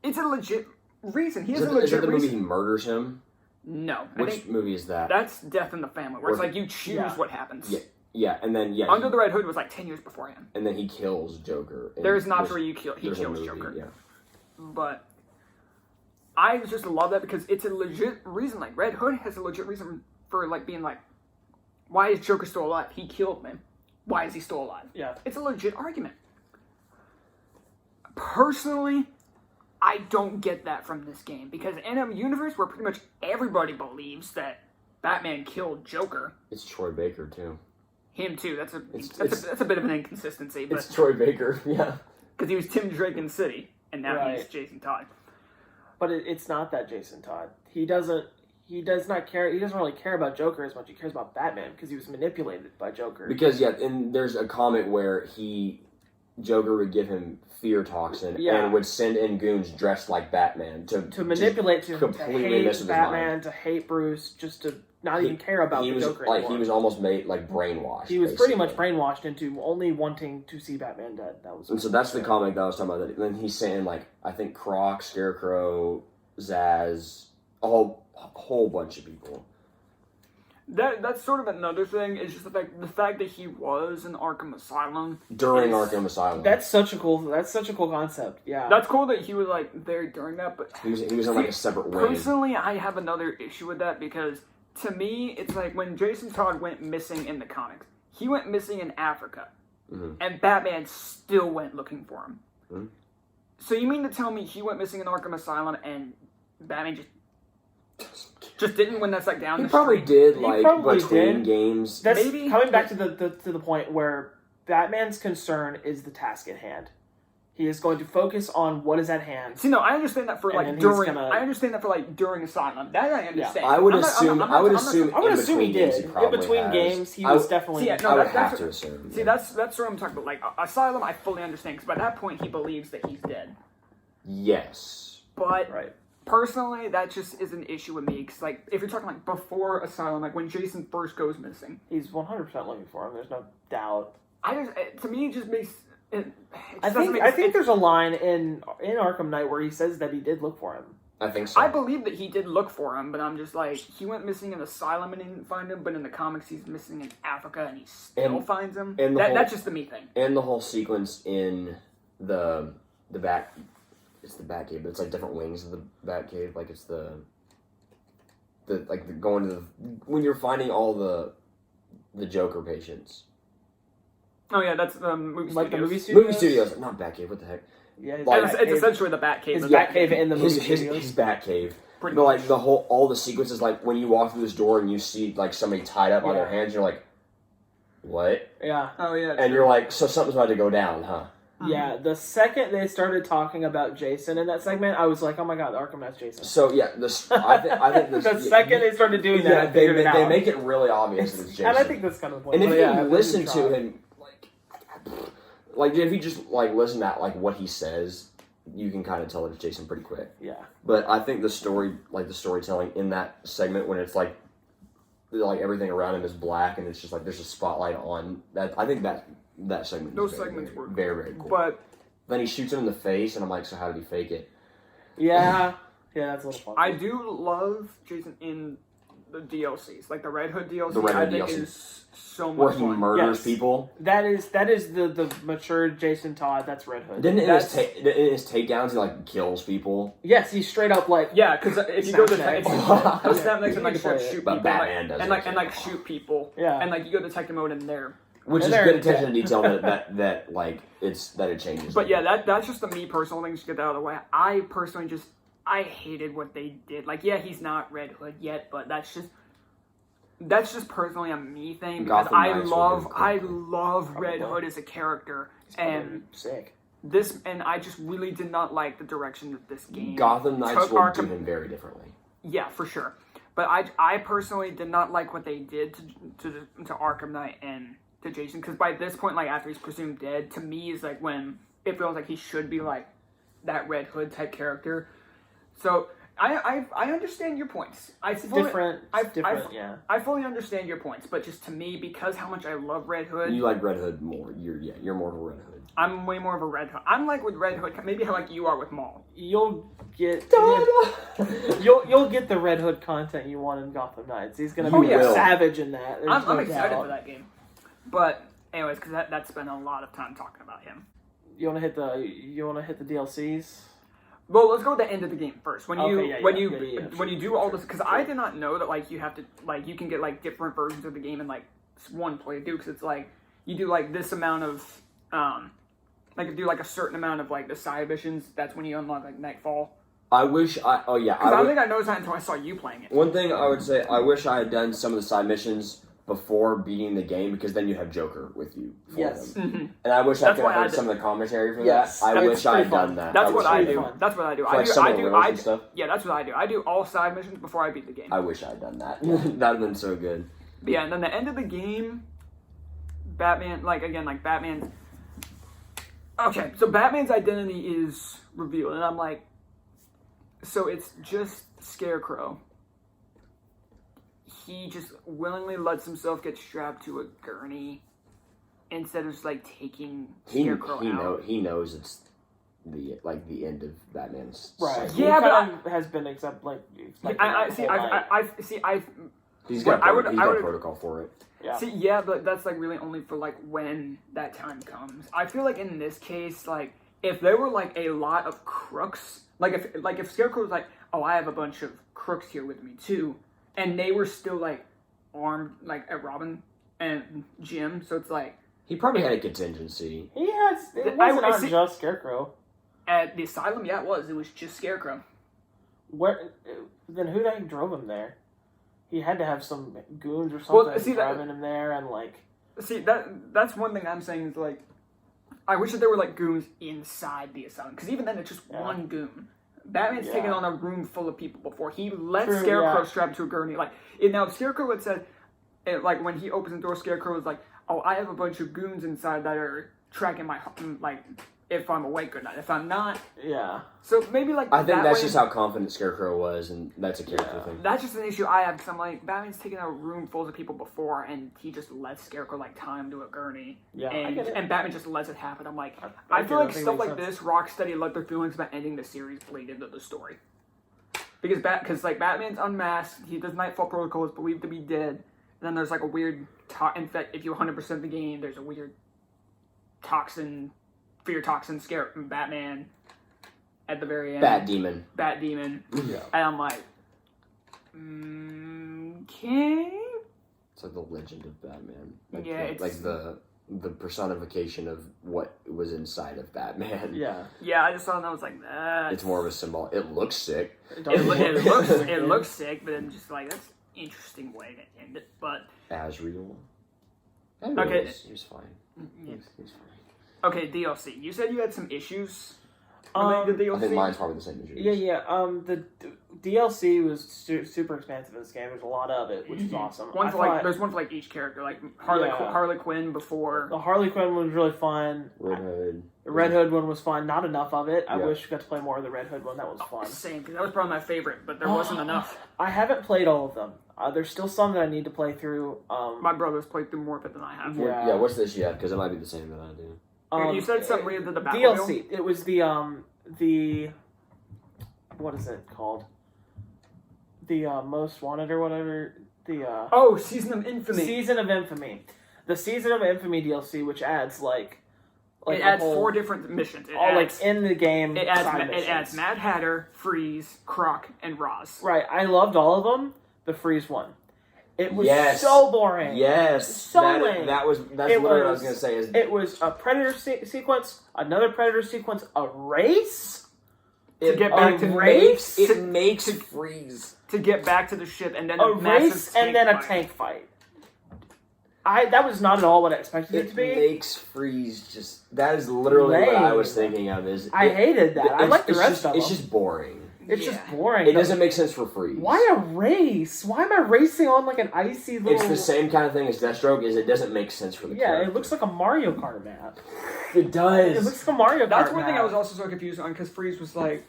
It's a legit reason. He has a legit reason. Is that the movie he murders him? No. Which movie is that? That's Death in the Family, where it's you choose what happens. Yeah, and then, Under the Red Hood was 10 years beforehand. And then he kills Joker. There's not where he kills Joker. Yeah. But I just love that because it's a legit reason. Red Hood has a legit reason for, being why is Joker still alive? He killed me. Why is he still alive? Yeah. It's a legit argument. Personally, I don't get that from this game because in a universe where pretty much everybody believes that Batman killed Joker, it's Troy Baker too. Him too. That's a bit of an inconsistency. But it's Troy Baker, yeah. Because he was Tim Drake in the City, and now he's Jason Todd. But it's not that Jason Todd. He does not care. He doesn't really care about Joker as much. He cares about Batman because he was manipulated by Joker. Because and there's a comic where Joker would give him fear toxin and would send in goons dressed like Batman to manipulate him completely to hate Batman, to hate Bruce, just to not even care about the Joker anymore. He was almost made brainwashed. He was pretty much brainwashed into only wanting to see Batman dead. And so that's the comic that I was talking about. And then he's saying I think Croc, Scarecrow, Zaz, a whole bunch of people. That's sort of another thing. It's just the fact that he was in Arkham Asylum during Arkham Asylum. That's such a cool concept. Yeah, that's cool that he was there during that. But he was in a separate wing. Personally, I have another issue with that because to me, it's when Jason Todd went missing in the comics. He went missing in Africa, and Batman still went looking for him. Mm-hmm. So you mean to tell me he went missing in Arkham Asylum and Batman just Just didn't when that's like down He the probably street. did, He like, probably between did. games. That's Maybe. coming back to the point where Batman's concern is the task at hand. He is going to focus on what is at hand. See, no, I understand that for And like then he's during. gonna- I understand that for like during Asylum. That I understand. I would I'm not- assume. I'm not- I would I'm not- assume. I would in assume he between games did. he In probably between has. games, he I was would- definitely. See, yeah, no, I would that's have what- to assume. See, that's what I'm talking about. Like Asylum, I fully understand because by that point he believes that he's dead. Yes. But Right. personally, that just is an issue with me. Because like, if you're talking like before Asylum, like when Jason first goes missing, He's 100% looking for him. There's no doubt. to me, it just makes. It I just doesn't think make sense. there's a line in Arkham Knight where he says that he did look for him. I think so. I believe that he did look for him, but I'm just like, he went missing in Asylum and didn't find him, but in the comics he's missing in Africa and he still finds him. and the whole- That's just the me thing. And the whole sequence in the back, it's the Batcave, but it's like different wings of the Batcave. Like it's the going to the when you're finding all the Joker patients. Oh yeah, that's the movie Like the studios. movie studios? Movie studios, not Batcave. What the heck? Yeah, his Like- It's Batcave. essentially the Batcave. His The Batcave in the movie His studios. Batcave. Pretty But much. like all the sequences, like when you walk through this door and you see like somebody tied up on their Yeah. hands, you're like, what? Yeah. Oh yeah. And you're like, so something's about to go down, huh? Yeah, the second they started talking about Jason in that segment, I was like, "Oh my god, Arkham Knight's Jason." So yeah, I think this, The second they started doing that, I they figured it out. they make it really obvious that it's Jason. And I think that's kind of the point. And if But you yeah, listen they to tried. him, like if you just like listen to like what he says, you can kind of tell it's Jason pretty quick. Yeah. But I think the storytelling in that segment when it's like everything around him is black and it's just like there's a spotlight on that. I think that segment. Those is very, segments very, were very cool. But Then he shoots him in the face, and I'm like, so how did he fake it? Yeah. Yeah, that's a little fun. I do love Jason in the DLCs, like the Red Hood DLC. The Red Hood I think DLC. is so Where much he fun. murders Yes. people. That is the mature Jason Todd. That's Red Hood. Didn't in That's- his takedowns he like kills people? Yes, he's straight up like. Yeah, because if you go to Snapchat. if you go Snap Next and like start shoot But people Batman does and it like too. and like shoot people. Yeah. And like you go detective mode in there. Which And is they're- good attention to detail that like it changes. But yeah, that's just the me personal thing to get that out of the way. I personally I hated what they did. Like, yeah, he's not Red Hood yet, but that's just personally a me thing because Gotham I Knights love Red Hood as a character, and sick. I just really did not like the direction that this game Gotham Knights took will Arkham. do him very differently. Yeah, for sure. But I personally did not like what they did to Arkham Knight and to Jason, because by this point, like after he's presumed dead, to me is like when it feels like he should be like that Red Hood type character. So I understand your points. Different. Yeah. I fully understand your points, but just to me, because how much I love Red Hood, You like Red Hood more. You're more of a Red Hood. I'm way more of a Red Hood. I'm like with Red Hood, maybe how like you are with Maul. You'll get you'll get the Red Hood content you want in Gotham Knights. He's gonna Oh, be yeah. savage in that. There's I'm no excited doubt. for that game. But anyways, because that's been a lot of time talking about him. You wanna hit the DLCs? Well, let's go with the end of the game first. When you Okay, when yeah, you do all this, because I did not know that like you have to like you can get like different versions of the game in like one playthrough. Because it's like you do like this amount of like do like a certain amount of like the side missions. That's when you unlock like Nightfall. I wish I. Oh yeah. Because I don't think I noticed that until I saw you playing it. One thing I would say, I wish I had done some of the side missions before beating the game, because then you have Joker with you. For Yes. them. And I wish I That's could why have I heard did- some of the commentary for Yes. that. I That's wish I had pretty fun. done that. That's I what wish I had do. done that. That's what I do. For, like, some of the riddles and stuff. Yeah, that's what I do. I do all side missions before I beat the game. I wish I had done that. That'd have been so good. But yeah, and then the end of the game, Batman's. Okay, so Batman's identity is revealed, and I'm like, so it's just Scarecrow. He just willingly lets himself get strapped to a gurney instead of just like taking Scarecrow out. He knows it's the end of Batman's. Right. cycle. Yeah, but He has been He's got a protocol for it. Yeah. See, yeah, but that's like really only for like when that time comes. I feel like in this case, like if there were like a lot of crooks, like if Scarecrow was like, oh, I have a bunch of crooks here with me too, and they were still like armed, like at Robin and Jim, so it's like He probably had a contingency. He has. It I wasn't would on see- just Scarecrow. at the asylum, yeah, it was just Scarecrow. Where? Then who the heck drove him there? he had to have some goons or something Well, see, driving him there, and See, that's one thing I'm saying is, like, I wish that there were, like, goons inside the asylum, because even then it's just one goon. Batman's taken on a room full of people before. He let Scarecrow strap to a gurney. Like, now, if Scarecrow had said, like, when he opens the door, Scarecrow was like, oh, I have a bunch of goons inside that are tracking my, like, if I'm awake or not. If I'm not... Yeah. So maybe, like, I think that's just how confident Scarecrow was, and that's a character thing. That's just an issue I have, because I'm like, Batman's taken a room full of people before, and he just lets Scarecrow, like, tie him to a gurney. Yeah, and, I get it. And Batman just lets it happen. I'm like, I feel like stuff like this, Rocksteady let their feelings about ending the series bleed into the story. Because like, Batman's unmasked, he does Nightfall Protocol, is believed to be dead, and then there's, like, a weird... in fact, if you 100% the game, there's a weird fear toxin scare Batman at the very end. Bat Demon. Yeah. And I'm like, okay. It's like the legend of Batman. It's the personification of what was inside of Batman. Yeah. Yeah, I just saw it and I was like, it's more of a symbol. It looks sick. It looks sick, but I'm just like, that's an interesting way to end it. But Asriel. Okay. He was fine. Yeah. He was fine. Okay, DLC. You said you had some issues related to DLC? I think mine's probably the same as yours. Yeah. The DLC was super expansive in this game. There's a lot of it, which is awesome. There's one for like each character, like Harley Quinn before. The Harley Quinn one was really fun. Red Hood. The Red Hood one was fun. Not enough of it. I wish we got to play more of the Red Hood one. That was fun. Same, because that was probably my favorite, but there wasn't enough. I haven't played all of them. There's still some that I need to play through. My brother's played through more of it than I have. Yeah, what's this yet? Because it might be the same that I do. You said something related to the Batmobile? DLC. It was the what is it called? The Most Wanted or whatever. Season of Infamy. Season of Infamy. The Season of Infamy DLC, which adds like it adds 4 different missions. In the game. It adds Mad Hatter, Freeze, Croc, and Roz. Right. I loved all of them. The Freeze one. It was so boring. Yes. So lame. That's literally what I was going to say. It was a Predator sequence, another Predator sequence, a race? It makes Freeze. To get back to the ship, and then a race, and then a tank fight. That was not at all what I expected it to be. It makes Freeze that is literally what I was thinking of. I hated that. I like the rest of them. It's just boring. It's just boring. It doesn't make sense for Freeze. Why a race? Why am I racing on like an icy little... It's the same kind of thing as Deathstroke, it doesn't make sense for the character. It looks like a Mario Kart map. It does. It looks like a Mario Kart That's one map. thing I was also so confused on, because Freeze was like,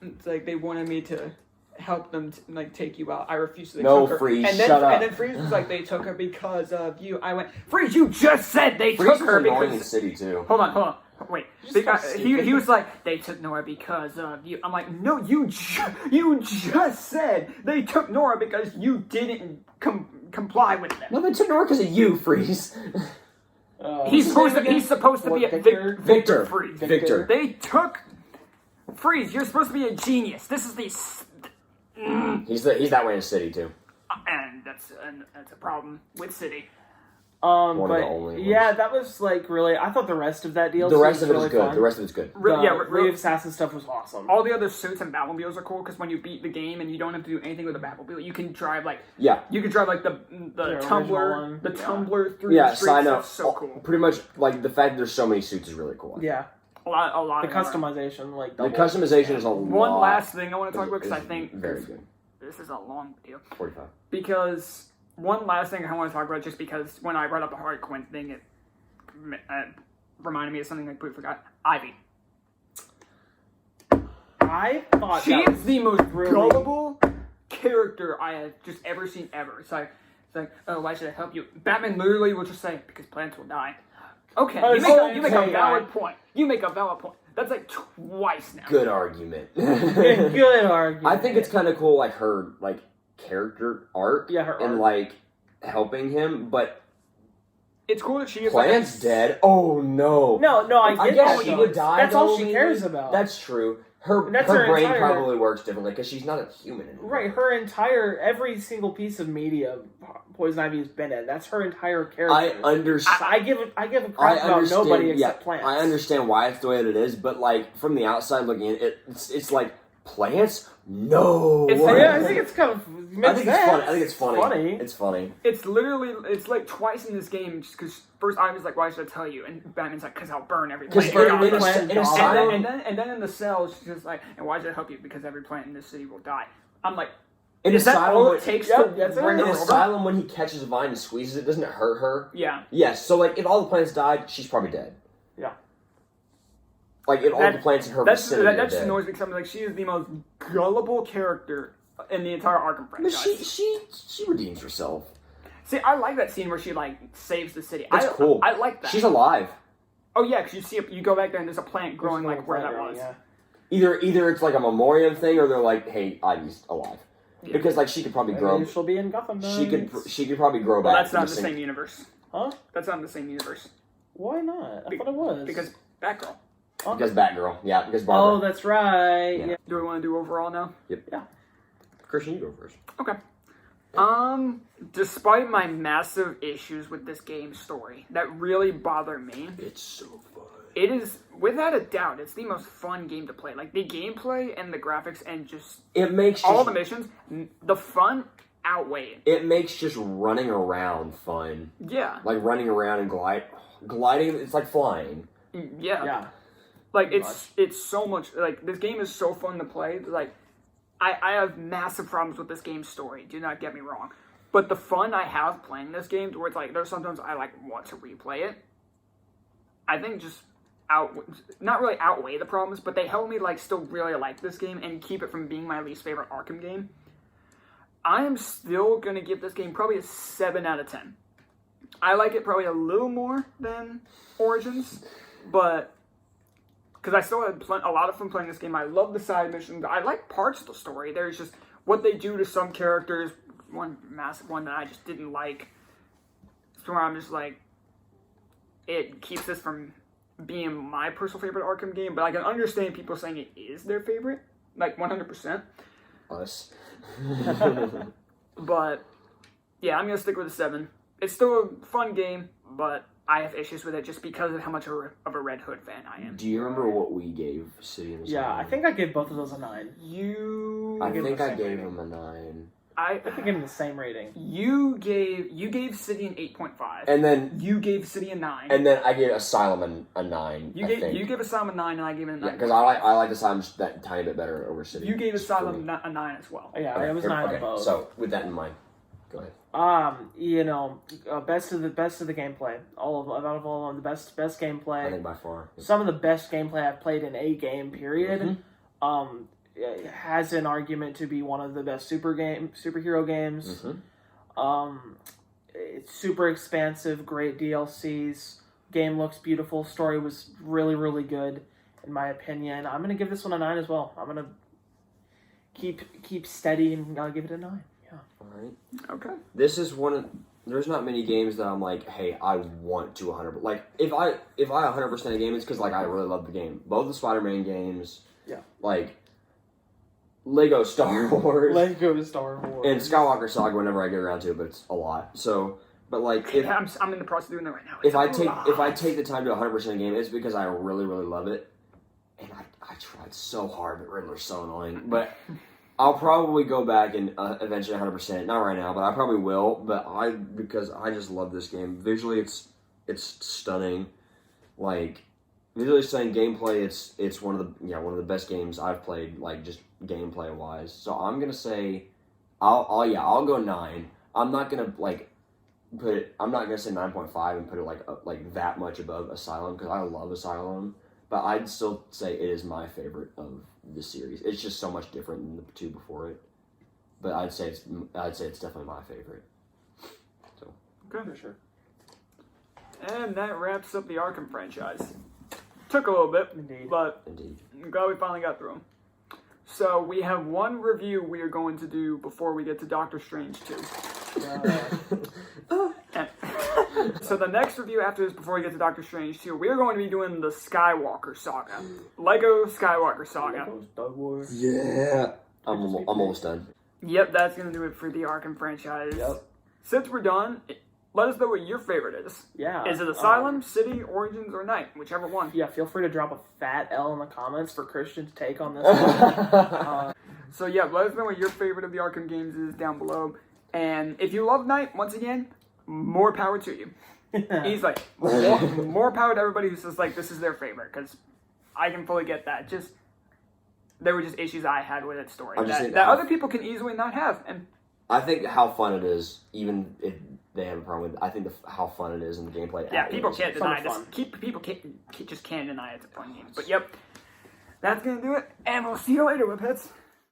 it's like they wanted me to help them take you out. I refused to. No, Freeze, shut up. And then Freeze was like, they took her because of you. I went, Freeze, you just said they took her because... Freeze was in the city, too. Hold on. Wait. He was like, they took Nora because of you. I'm like, no, you just said they took Nora because you didn't comply with them. No, they took Nora because of you, Freeze. He's supposed to be a Victor Freeze. Victor. They took Freeze. You're supposed to be a genius. This is the... He's that way in the city, too. And that's a problem with City. One of the only ones. That was like really. I thought the rest of that DLC. The rest of it really was good. fun. The rest of it's good. The assassin stuff was awesome. All the other suits and Batmobiles are cool because when you beat the game and you don't have to do anything with the Batmobile, you can drive like you can drive like the tumbler tumbler through the streets. Sign up. That's so cool. Pretty much like the fact that there's so many suits is really cool. Yeah. A lot. The customization, like the customization is a lot. One last thing I want to talk about because I think very good. This is a long video. 45. Because one last thing I want to talk about, just because when I brought up the Harley Quinn thing, it reminded me of something I completely forgot. Ivy. I thought she is the most gullible character I have just ever seen ever. It's like, oh, why should I help you? Batman literally will just say, because plants will die. Okay, you make a valid point. You make a valid point. That's like twice now. Good argument. Good argument. I think it's kind of cool, like her character arc. Yeah, her and arc. Helping him, but it's cool that she is Plant's dead. Oh no. No, I guess she would die. That's all she cares about. That's true. Her brain probably works differently because she's not a human anymore. Right, every single piece of media Poison Ivy has been in, that's her entire character. I understand. I give a crap about nobody except Plants. I understand why it's the way that it is, but from the outside looking in, it's like plants? No. It's Yeah, I think it's kind of. I think it's funny. I think it's funny. Funny. It's funny. It's literally, it's like twice in this game, just because first I was like, why should I tell you? And Batman's like, because I'll burn every plant. And then in the cell, she's just like, and why should I help you? Because every plant in this city will die. I'm like, is that all it takes to bring In her over? Asylum, when he catches a vine and squeezes it, doesn't it hurt her? Yeah. Yes, so like, if all the plants died, she's probably dead. Yeah. Like, if all the plants in her vicinity are that just dead. annoys me because I'm like, she is the most gullible character in the entire Arkham But franchise. she redeems herself. See, I like that scene where she, like, saves the city. That's cool. I like that. She's alive. Oh, yeah, because you see, you go back there and there's a plant growing, like, where that was. Yeah. Either it's like a memoriam thing, or they're like, hey, Ivy's alive. Yeah. Because, like, she could probably grow... Maybe she'll be in Gotham Knight. She could probably grow Well, back. that's not in the same universe. Huh? That's not in the same universe. Why not? I thought it was. Because Batgirl. Huh? Because Batgirl. Yeah, because Barbara. Oh, that's right. Yeah. Yeah. Do we want to do overall now? Yep. Yeah. Christian, you go first. Okay. Despite my massive issues with this game's story that really bother me, It's so fun. it is, without a doubt, it's the most fun game to play. Like, the gameplay and the graphics and just It makes all the missions, the fun outweigh it. It makes just running around fun. Yeah. Like running around and gliding. It's like flying. Yeah. Yeah. Like, Pretty it's so much, like, this game is so fun to play. Like, I have massive problems with this game's story, do not get me wrong. But the fun I have playing this game, where it's like, there's sometimes I, like, want to replay it, I think just not really outweigh the problems, but they help me, like, still really like this game and keep it from being my least favorite Arkham game. I am still going to give this game probably a 7 out of 10. I like it probably a little more than Origins, but... because I still had a lot of fun playing this game. I love the side missions. I like parts of the story. There's just what they do to some characters. One massive one that I just didn't like. It's where I'm just like, it keeps this from being my personal favorite Arkham game. But I can understand people saying it is their favorite, like 100%. Us. But yeah, I'm gonna stick with a 7. It's still a fun game, but I have issues with it just because of how much of a Red Hood fan I am. Do you remember what we gave City and Yeah, I think I gave both of those a 9. I think I gave him a 9. I think I gave them the same rating. You gave City an 8.5. And then You gave City a 9. and then I gave Asylum a 9. You gave Asylum a 9, and I gave it a 9. Yeah, because I like Asylum just that tiny bit better over City. You gave just for Asylum me. a 9 as well. Yeah, it was 9 okay. to both. So with that in mind, go ahead. Best of the gameplay. Out of all the best gameplay. I think by far. Some of the best gameplay I've played in a game. Period. Mm-hmm. It has an argument to be one of the best superhero games. Mm-hmm. It's super expansive, great DLCs. Game looks beautiful. Story was really, really good, in my opinion. I'm gonna give this one a 9 as well. I'm gonna keep steady and I'll give it a 9. Yeah. All right. Okay. This is one of. There's not many games that I'm like, hey, I want to 100%. Like, if I 100% a game, it's because like I really love the game. Both the Spider-Man games. Yeah. Like. Lego Star Wars. Lego Star Wars. And Skywalker Saga whenever I get around to it, but it's a lot. So, but like, if I'm in the process of doing that right now. if I take the time to 100% a game, it's because I really, really love it. And I tried so hard, but Riddler's so annoying. But I'll probably go back and eventually 100%. Not right now, but I probably will. But because I just love this game. Visually, it's stunning. Like visually stunning. Gameplay, it's one of the best games I've played. Like just gameplay wise. So I'm gonna say, I'll go 9. I'm not gonna I'm not gonna say 9.5 and put it like that much above Asylum because I love Asylum. But I'd still say it is my favorite of the series. It's just so much different than the 2 before it. But I'd say it's definitely my favorite. So Okay, for sure. And that wraps up the Arkham franchise. Took a little bit, Indeed. but indeed. I'm glad we finally got through them. So we have one review we are going to do before we get to Doctor Strange 2. So the next review after this, before we get to Doctor Strange 2, we are going to be doing the Skywalker Saga. Lego Skywalker Saga. Star Wars. Yeah. I'm almost done. Yep, that's going to do it for the Arkham franchise. Yep. Since we're done, let us know what your favorite is. Yeah. Is it Asylum, City, Origins, or Night? Whichever one. Yeah, feel free to drop a fat L in the comments for Christian's take on this one. So yeah, let us know what your favorite of the Arkham games is down below. And if you love Night, once again, more power to you. He's like, more power to everybody who says, like, this is their favorite, because I can fully get that. Just, there were just issues I had with its story that other people can easily not have. And I think how fun it is, even if they have a problem with it, I think how fun it is in the gameplay. Yeah, people can't deny this. Fun. People just can't deny it's a fun game. But yep, that's going to do it. And we'll see you later, Whipheads.